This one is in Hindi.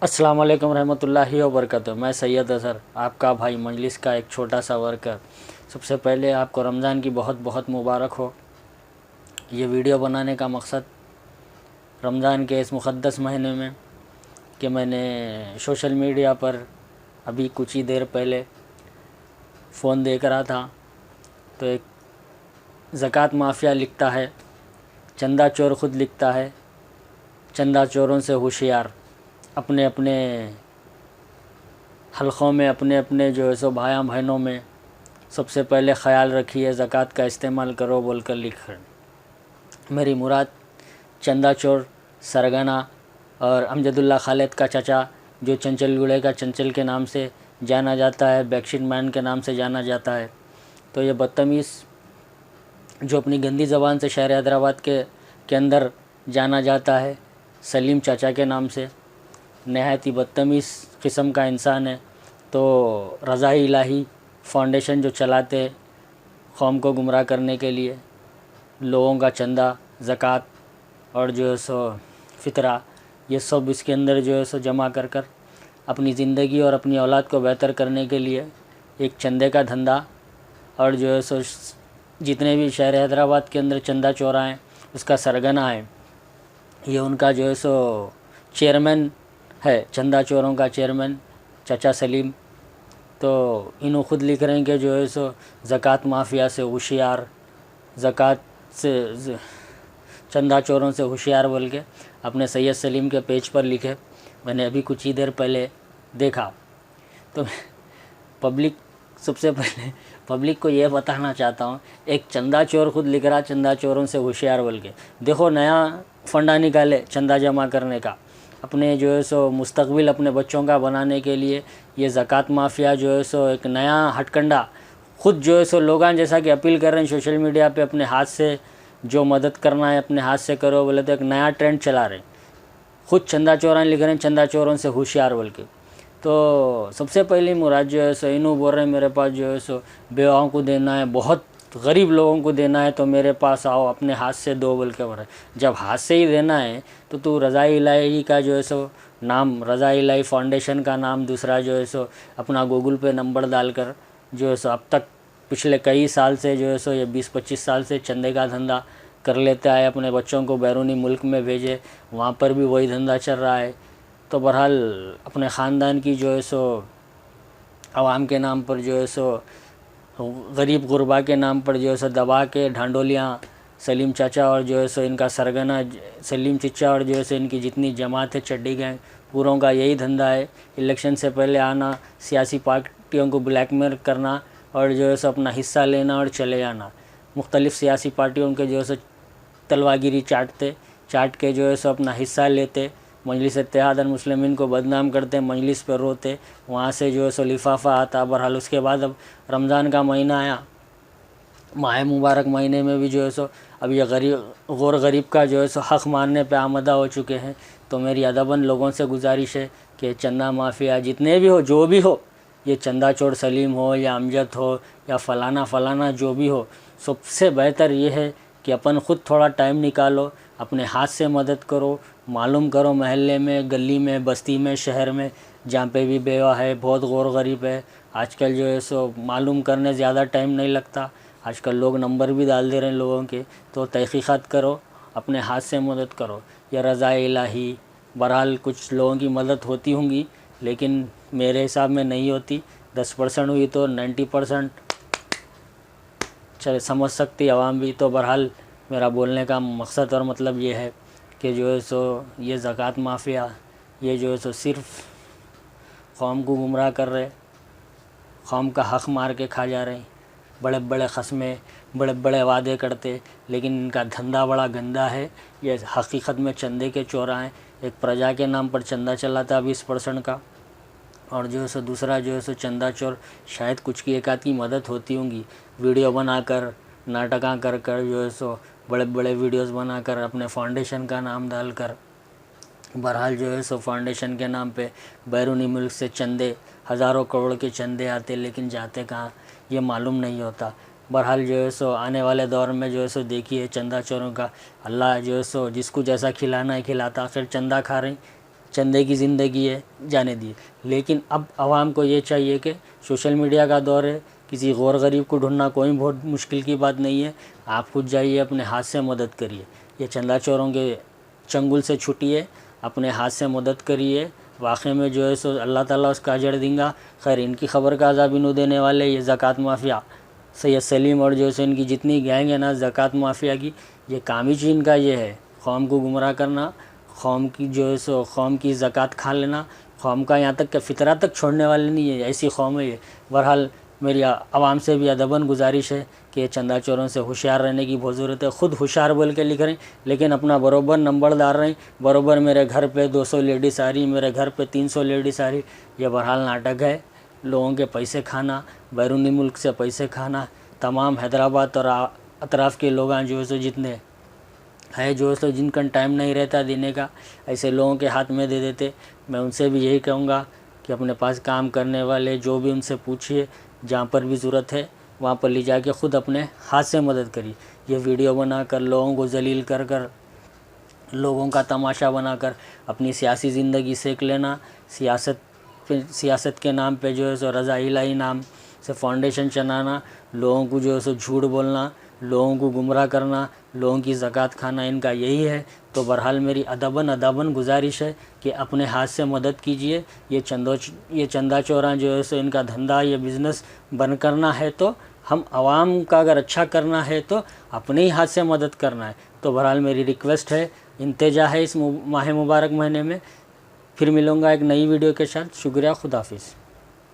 अस्सलाम वालेकुम रहमतुल्लाहि व बरकातुहू। मैं सैयद अज़हर, आपका भाई मजलिस का एक छोटा सा वर्कर। सबसे पहले आपको रमज़ान की बहुत बहुत मुबारक हो। ये वीडियो बनाने का मकसद रमज़ान के इस मुक़द्दस महीने में कि मैंने सोशल मीडिया पर अभी कुछ ही देर पहले फ़ोन देख रहा था तो एक ज़कात माफ़िया लिखता है, चंदा चोर ख़ुद लिखता है, चंदा चोरों से होशियार। अपने अपने हलक़ों में, अपने अपने जो है सो भाइयों बहनों में सबसे पहले ख़याल रखिए, ज़कात का इस्तेमाल करो बोल कर लिख रहे। मेरी मुराद चंदा चोर, सरगना और अमजदुल्ला खालिद का चाचा जो चंचल गुड़े का चंचल के नाम से जाना जाता है, बैकशीट मैन के नाम से जाना जाता है। तो ये बदतमीज़ जो अपनी गंदी ज़बान से शहर हैदराबाद के अंदर जाना जाता है सलीम चाचा के नाम से, नहायत ही बदतमीज़ किस्म का इंसान है। तो रज़ाई इलाही फाउंडेशन जो चलाते कौम को गुमराह करने के लिए, लोगों का चंदा, ज़कात और जो है सो फ़ितरा, ये सब इसके अंदर जो है सो जमा कर कर अपनी ज़िंदगी और अपनी औलाद को बेहतर करने के लिए एक चंदे का धंधा, और जो है सो जितने भी शहर हैदराबाद के अंदर चंदा चोरा हैं उसका सरगना है। ये उनका जो है सो चेयरमैन है, चंदा चोरों का चेयरमैन चाचा सलीम। तो इन्हों ख़ुद लिख रहे हैं कि जो है सो ज़कात माफिया से होशियार, ज़कात से चंदा चोरों से होशियार बोल के अपने सैयद सलीम के पेज पर लिखे। मैंने अभी कुछ ही देर पहले देखा। तो पब्लिक, सबसे पहले पब्लिक को ये बताना चाहता हूँ, एक चंदा चोर ख़ुद लिख रहा चंदा चोरों से होशियार बोल के। देखो नया फंडा निकाले चंदा जमा करने का, अपने जो है सो मुस्तकबिल अपने बच्चों का बनाने के लिए। ये ज़कात माफिया जो है सो एक नया हटकंडा ख़ुद जो है सो लोगों जैसा कि अपील कर रहे हैं सोशल मीडिया पे, अपने हाथ से जो मदद करना है अपने हाथ से करो बोले तो एक नया ट्रेंड चला रहे हैं। ख़ुद चंदा चोरान लिख रहे हैं, चंदा चोरों से होशियार बोल के। तो सबसे पहली मुराद जो है सो इन्हों बोल रहे हैं मेरे पास जो है सो बेवाओं को देना है, बहुत गरीब लोगों को देना है, तो मेरे पास आओ अपने हाथ से दो बोल के बोल रहे। जब हाथ से ही देना है तो तू रज़ाई इलाही का जो है सो नाम, रज़ाई इलाही फाउंडेशन का नाम, दूसरा जो है सो अपना गूगल पे नंबर डालकर जो है सो अब तक पिछले कई साल से जो है सो ये 20-25 साल से चंदे का धंधा कर लेता है। अपने बच्चों को बैरूनी मुल्क में भेजे, वहाँ पर भी वही धंधा चल रहा है। तो बहरहाल अपने ख़ानदान की जो है सो आवाम के नाम पर जो है सो गरीब गुरबा के नाम पर जो है सो दबा के ढांडोलियाँ सलीम चाचा और जो है सो इनका सरगना सलीम चिच्चा और जो है सो इनकी जितनी जमात है चड्डी गैंग, पूरों का यही धंधा है। इलेक्शन से पहले आना, सियासी पार्टियों को ब्लैकमेल करना और जो है सो अपना हिस्सा लेना और चले जाना। मुख्तलिफ़ सियासी पार्टियों के जो है सो तलवागिरी चाट के जो है सो अपना हिस्सा लेते, मजलिस इत्तेहाद मुस्लिमीन को बदनाम करते, मजलिस पर रोते, वहाँ से जो है सो लिफाफा आता। बहरहाल उसके बाद अब रमज़ान का महीना आया, माह मुबारक महीने में भी जो है सो अब ये गौर गरीब का जो है सो हक़ मारने पे आमदा हो चुके हैं। तो मेरी अदबन लोगों से गुजारिश है कि चंदा माफिया जितने भी हो, जो भी हो, ये चंदा चोर सलीम हो या अमजद हो या फ़लाना जो भी हो, सबसे बेहतर ये है कि अपन ख़ुद थोड़ा टाइम निकालो, अपने हाथ से मदद करो, मालूम करो महल्ले में, गली में, बस्ती में, शहर में जहाँ पे भी बेवा है, बहुत गौर गरीब है। आजकल जो है सो मालूम करने ज़्यादा टाइम नहीं लगता, आजकल लोग नंबर भी डाल दे रहे हैं लोगों के। तो तहक़ीक़ात करो, अपने हाथ से मदद करो। या रज़ाए इलाही, बहरहाल कुछ लोगों की मदद होती होंगी लेकिन मेरे हिसाब में नहीं होती। 10% हुई तो 90% चले समझ सकती आवाम भी। तो बहरहाल मेरा बोलने का मकसद और मतलब ये है कि जो है सो ये ज़कात माफिया, ये जो है सो सिर्फ़ कौम को गुमराह कर रहे, कौम का हक़ मार के खा जा रहे हैं। बड़े बड़े क़स्में, बड़े बड़े वादे करते, लेकिन इनका धंधा बड़ा गंदा है। ये हकीकत में चंदे के चोरा हैं। एक प्रजा के नाम पर चंदा चलाता 20% का, और जो है सो दूसरा जो है सो चंदा चोर शायद कुछ की एक आध की मदद होती होंगी, वीडियो बनाकर, नाटका कर कर जो है सो बड़े बड़े वीडियोस बनाकर अपने फाउंडेशन का नाम डालकर, बहरहाल जो है सो फाउंडेशन के नाम पे बैरूनी मुल्क से चंदे, हज़ारों करोड़ के चंदे आते, लेकिन जाते कहाँ ये मालूम नहीं होता। बहरहाल जो है सो आने वाले दौर में जो है सो देखिए चंदा चोरों का अल्लाह जो है सो जिसको जैसा खिलाना है खिलाता, फिर चंदा खा रही, चंदे की ज़िंदगी है, जाने दिए। लेकिन अब आवाम को ये चाहिए कि सोशल मीडिया का दौर है, किसी गौर गरीब को ढूंढना कोई बहुत मुश्किल की बात नहीं है। आप खुद जाइए, अपने हाथ से मदद करिए, ये चंदा चोरों के चंगुल से छुटिए, अपने हाथ से मदद करिए। वाक़ई में जो है सो अल्लाह ताला उसका अजर देगा। खैर, इनकी ख़बर का अज़ाब इन्हों देने वाले ये ज़कात माफिया सैयद सलीम और जो है इनकी जितनी गैंग है ना ज़कात माफिया की, ये काम ही इनका ये है, कौम को गुमराह करना, कौम की जो है सो कौम की ज़कात खा लेना, कौम का यहाँ तक कि फ़ितरा तक छोड़ने वाले नहीं है, ऐसी कौम है ये। बहरहाल मेरी आवाम से भी अदबन गुजारिश है कि ये चंदा चोरों से होशियार रहने की बहुत ज़रूरत है। ख़ुद होशियार बोल के लिख रहे हैं, लेकिन अपना बरोबर नंबर डाल रहे हैं। बरोबर मेरे घर पे 200 लेडीज़ आ रही, मेरे घर पे 300 लेडीज़ आ रही। ये बहरहाल नाटक है, लोगों के पैसे खाना, बैरूनी मुल्क से पैसे खाना। तमाम हैदराबाद और अतराफ़ के लोग जो है सो जितने है जो है सो जिनका टाइम नहीं रहता देने का, ऐसे लोगों के हाथ में दे देते। मैं उनसे भी यही कहूँगा कि अपने पास काम करने वाले जो भी, उनसे पूछिए, जहाँ पर भी ज़रूरत है वहाँ पर ले जाके ख़ुद अपने हाथ से मदद करिए। ये वीडियो बनाकर लोगों को जलील कर कर, लोगों का तमाशा बनाकर अपनी सियासी ज़िंदगी सेक लेना, सियासत के नाम पे जो है सो रज़ा इलाही नाम से फाउंडेशन चलाना, लोगों को जो है सो झूठ बोलना, लोगों को गुमराह करना, लोगों की ज़कात खाना, इनका यही है। तो बहरहाल मेरी अदबन गुजारिश है कि अपने हाथ से मदद कीजिए। ये चंदा चोरा जो है सो इनका धंधा, ये बिज़नेस बंद करना है तो हम आवाम का अगर अच्छा करना है तो अपने ही हाथ से मदद करना है। तो बहरहाल मेरी रिक्वेस्ट है, इंतजा है इस माह मुबारक महीने में। फिर मिलूँगा एक नई वीडियो के साथ। शुक्रिया, खुदा हाफिज़।